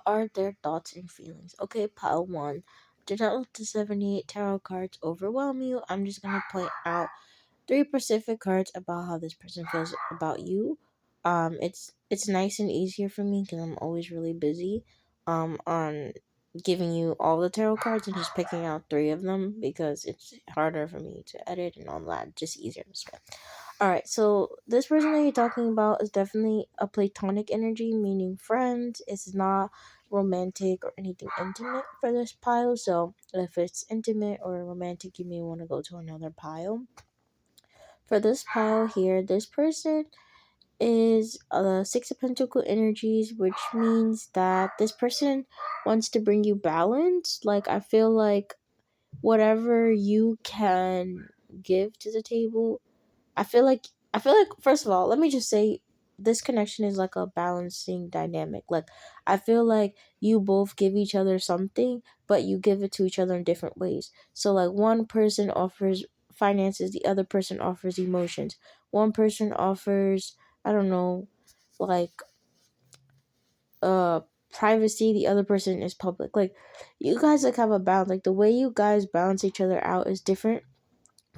what are their thoughts and feelings? Okay, pile one. Do not let the 78 tarot cards overwhelm you. I'm just gonna point out three specific cards about how this person feels about you. It's nice and easier for me because I'm always really busy. On giving you all the tarot cards and just picking out three of them because it's harder for me to edit and all that. Just easier this way. All right, so this person that you're talking about is definitely a platonic energy, meaning friends. It's not romantic or anything intimate for this pile. So if it's intimate or romantic, you may want to go to another pile. For this pile here, this person is Six of Pentacle energies, which means that this person wants to bring you balance. Like, I feel like whatever you can give to the table, I feel like first of all, let me just say this connection is like a balancing dynamic. Like, I feel like you both give each other something, but you give it to each other in different ways. So like one person offers finances, the other person offers emotions. One person offers, I don't know, like uh privacy, the other person is public. Like, you guys like have a balance. Like, the way you guys balance each other out is different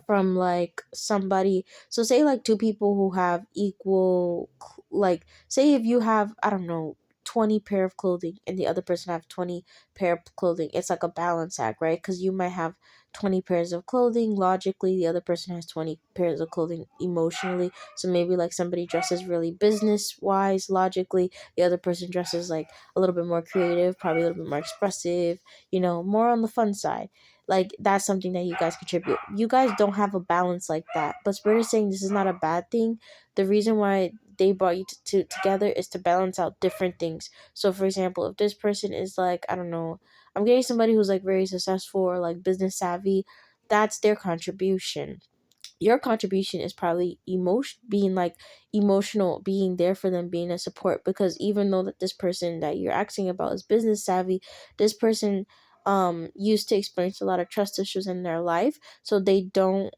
from like somebody. So say like two people who have equal, like say if you have, I don't know, 20 pair of clothing and the other person have 20 pair of clothing, it's like a balance act, right? Because you might have 20 pairs of clothing logically, the other person has 20 pairs of clothing emotionally. So maybe like somebody dresses really business wise logically, the other person dresses like a little bit more creative, probably a little bit more expressive, more on the fun side. Like, that's something that you guys contribute. You guys don't have a balance like that, but Spirit is saying this is not a bad thing. The reason why they brought you together is to balance out different things. So for example, if this person is like, I don't know, I'm getting somebody who's like very successful or like business savvy, that's their contribution. Your contribution is probably being like emotional, being there for them, being a support. Because even though that this person that you're asking about is business savvy, this person used to experience a lot of trust issues in their life, so they don't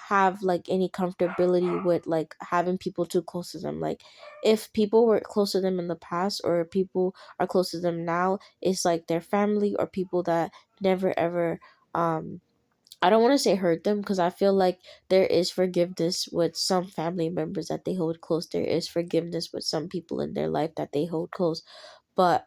have like any comfortability with like having people too close to them. Like, if people were close to them in the past or people are close to them now, it's like their family or people that never ever I don't want to say hurt them, because I feel like there is forgiveness with some family members that they hold close. There is forgiveness with some people in their life that they hold close. But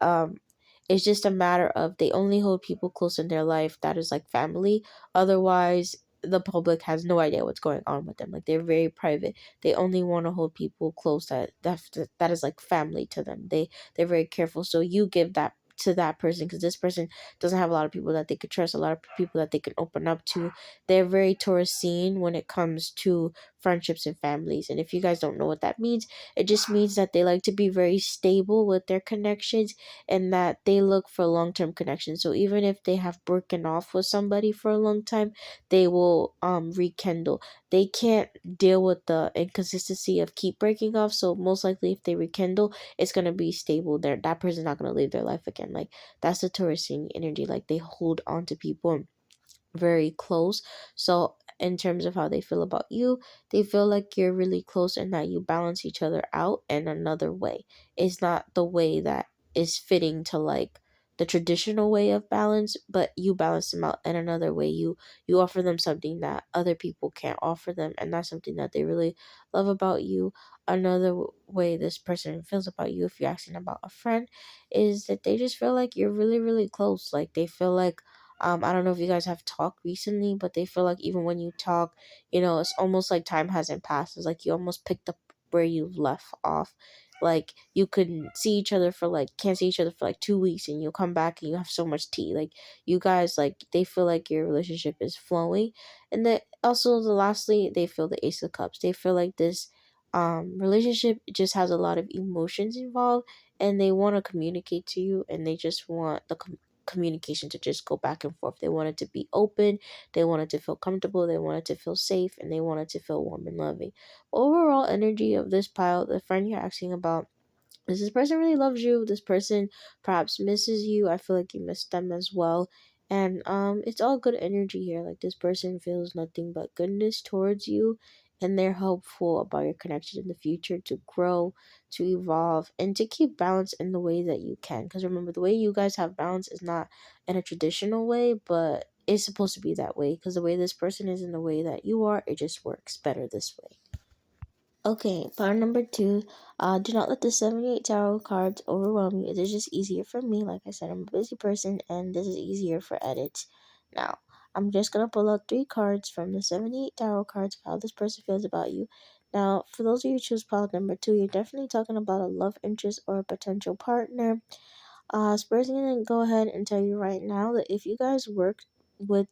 it's just a matter of they only hold people close in their life that is like family. Otherwise, the public has no idea what's going on with them. Like, they're very private. They only want to hold people close that is like family to them. They're very careful. So you give that to that person, because this person doesn't have a lot of people that they could trust, a lot of people that they can open up to. They're very Taurusine when it comes to friendships and families. And if you guys don't know what that means, it just means that they like to be very stable with their connections, and that they look for long term connections. So even if they have broken off with somebody for a long time, they will rekindle. They can't deal with the inconsistency of keep breaking off. So most likely if they rekindle, it's gonna be stable. That person's not gonna live their life again. Like, that's the Taurusine energy. Like, they hold on to people very close. So in terms of how they feel about you, they feel like you're really close and that you balance each other out in another way. It's not the way that is fitting to like the traditional way of balance, but you balance them out in another way. You offer them something that other people can't offer them, and that's something that they really love about you. Another way this person feels about you, if you're asking about a friend, is that they just feel like you're really really close. Like, they feel like I don't know if you guys have talked recently, but they feel like even when you talk, it's almost like time hasn't passed. It's like you almost picked up where you left off. Like, you could see each other for like, can't see each other for like 2 weeks, and you'll come back and you have so much tea. Like, you guys, like, they feel like your relationship is flowing. And then also, lastly, they feel the Ace of Cups. They feel like this relationship just has a lot of emotions involved, and they want to communicate to you, and they just want the communication to just go back and forth. They want it to be open, they want it to feel comfortable, they want it to feel safe, and they want it to feel warm and loving. Overall energy of this pile, the friend you're asking about, is this person really loves you. This person perhaps misses you. I feel like you miss them as well. And it's all good energy here. Like, this person feels nothing but goodness towards you, and they're hopeful about your connection in the future to grow, to evolve, and to keep balance in the way that you can. Because remember, the way you guys have balance is not in a traditional way, but it's supposed to be that way. Because the way this person is and the way that you are, it just works better this way. Okay, part number two. Do not let the 78 tarot cards overwhelm you. It is just easier for me. Like I said, I'm a busy person, and this is easier for edits. Now, I'm just gonna pull out three cards from the 78 tarot cards for how this person feels about you. Now, for those of you who choose pile number two, you're definitely talking about a love interest or a potential partner. Spurs gonna go ahead and tell you right now that if you guys work with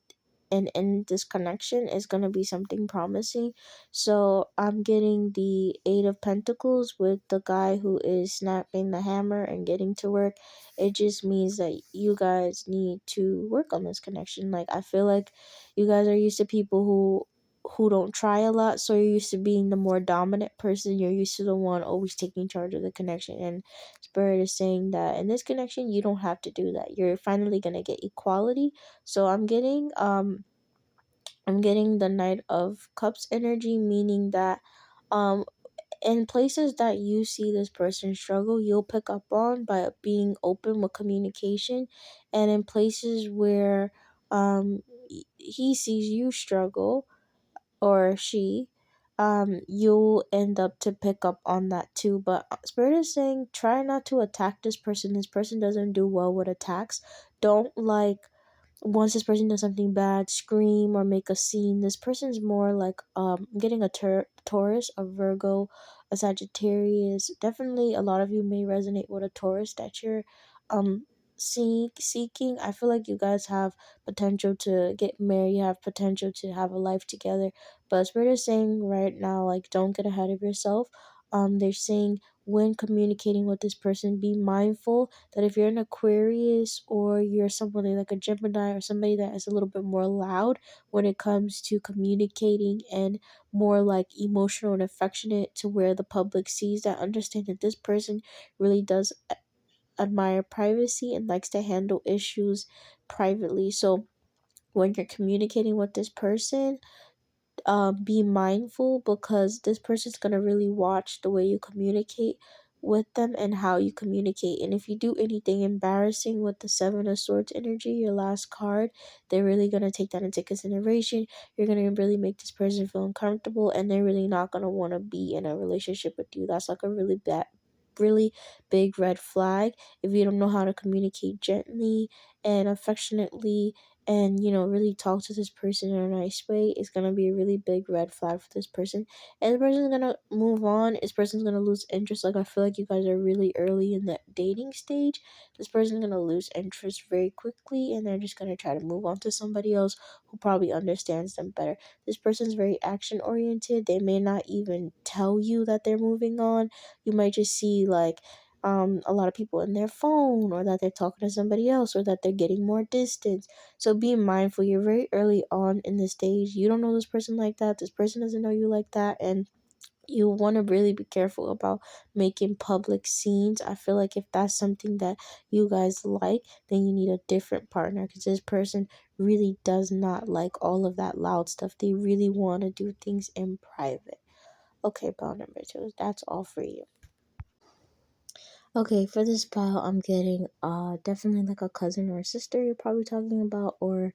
and in this connection is gonna be something promising. So I'm getting the Eight of Pentacles with the guy who is snapping the hammer and getting to work. It just means that you guys need to work on this connection. Like I feel like you guys are used to people who don't try a lot, so you're used to being the more dominant person. You're used to the one always taking charge of the connection, and Spirit is saying that in this connection you don't have to do that. You're finally gonna get equality. So I'm getting the Knight of Cups energy, meaning that um in places that you see this person struggle, you'll pick up on by being open with communication, and in places where he sees you struggle, or she, you'll end up to pick up on that too. But Spirit is saying try not to attack this person. This person doesn't do well with attacks. Don't like once this person does something bad, scream or make a scene. This person's more like I'm getting a Taurus, a Virgo, a Sagittarius. Definitely a lot of you may resonate with a Taurus that you're um seeking. I feel like you guys have potential to get married, you have potential to have a life together. But Spirit is saying right now, like, don't get ahead of yourself. They're saying when communicating with this person, be mindful that if you're an Aquarius or you're somebody like a Gemini or somebody that is a little bit more loud when it comes to communicating and more like emotional and affectionate to where the public sees that, understand that this person really does admire privacy and likes to handle issues privately. So when you're communicating with this person, be mindful because this person's gonna really watch the way you communicate with them and how you communicate. And if you do anything embarrassing with the Seven of Swords energy, your last card, they're really gonna take that into consideration. You're gonna really make this person feel uncomfortable, and they're really not gonna want to be in a relationship with you. That's like a really big red flag if you don't know how to communicate gently and affectionately, and really talk to this person in a nice way. Is gonna be a really big red flag for this person, and the person's gonna move on. This person's gonna lose interest. Like I feel like you guys are really early in the dating stage. This person's gonna lose interest very quickly, and they're just gonna try to move on to somebody else who probably understands them better. This person's very action oriented. They may not even tell you that they're moving on. You might just see like a lot of people in their phone, or that they're talking to somebody else, or that they're getting more distance. So be mindful. You're very early on in the stage. You don't know this person like that. This person doesn't know you like that. And you want to really be careful about making public scenes. I feel like if that's something that you guys like, then you need a different partner, because this person really does not like all of that loud stuff. They really want to do things in private. Okay, pile number two. That's all for you. Okay, for this pile, I'm getting definitely like a cousin or a sister you're probably talking about, or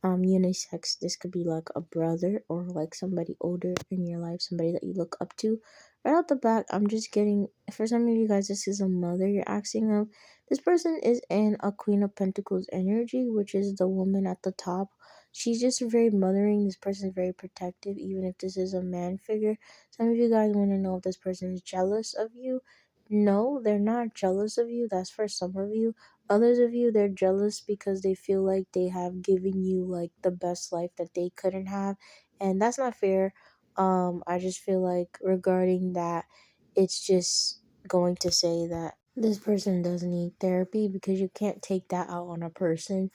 unisex. This could be like a brother or like somebody older in your life, somebody that you look up to. Right out the back, I'm just getting, for some of you guys, this is a mother you're asking of. This person is in a Queen of Pentacles energy, which is the woman at the top. She's just very mothering. This person is very protective, even if this is a man figure. Some of you guys want to know if this person is jealous of you. No, they're not jealous of you. That's for some of you. Others of you, they're jealous because they feel like they have given you like the best life that they couldn't have. And that's not fair. I just feel like regarding that, it's just going to say that this person does need therapy, because you can't take that out on a person.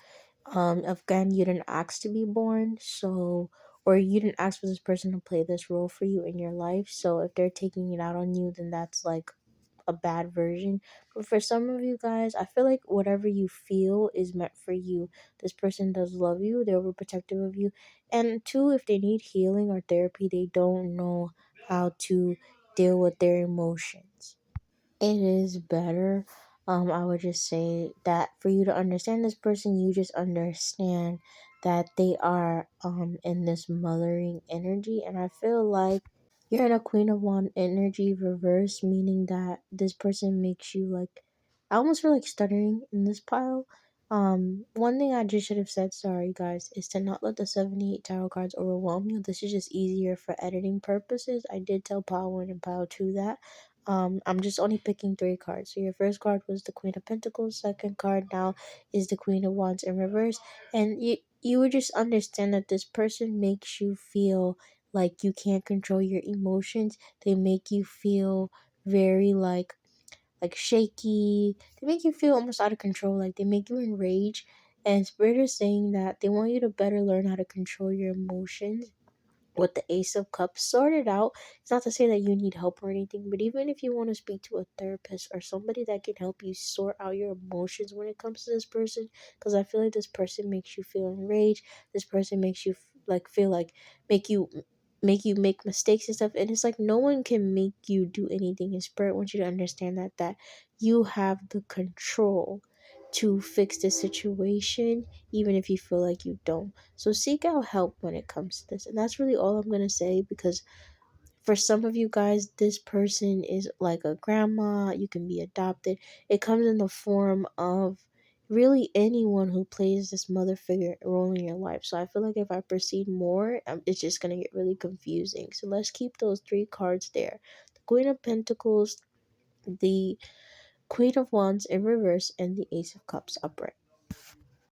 Again, you didn't ask to be born, so, or you didn't ask for this person to play this role for you in your life. So if they're taking it out on you, then that's like a bad version. But for some of you guys, I feel like whatever you feel is meant for you. This person does love you, they're overprotective of you. And two, if they need healing or therapy, they don't know how to deal with their emotions. It is better. I would just say that for you to understand this person, you just understand that they are in this mothering energy, and I feel like you're in a Queen of Wand energy reverse, meaning that this person makes you like, I almost feel like stuttering in this pile. One thing I just should have said, sorry guys, is to not let the 78 tarot cards overwhelm you. This is just easier for editing purposes. I did tell pile 1 and pile 2 that. I'm just only picking 3 cards. So your first card was the Queen of Pentacles, second card now is the Queen of Wands in reverse. And you would just understand that this person makes you feel like you can't control your emotions. They make you feel very like shaky. They make you feel almost out of control. Like they make you enraged. And Spirit is saying that they want you to better learn how to control your emotions with the Ace of Cups sorted out. It's not to say that you need help or anything, but even if you want to speak to a therapist or somebody that can help you sort out your emotions when it comes to this person, because I feel like this person makes you feel enraged. This person makes you like feel like make you make mistakes and stuff, and it's like no one can make you do anything. And Spirit wants you to understand that you have the control to fix the situation, even if you feel like you don't. So seek out help when it comes to this. And that's really all I'm going to say, because for some of you guys, this person is like a grandma. You can be adopted. It comes in the form of really anyone who plays this mother figure role in your life. So I feel like if I proceed more, it's just going to get really confusing. So let's keep those 3 cards there. The Queen of Pentacles, the Queen of Wands in reverse, and the Ace of Cups upright.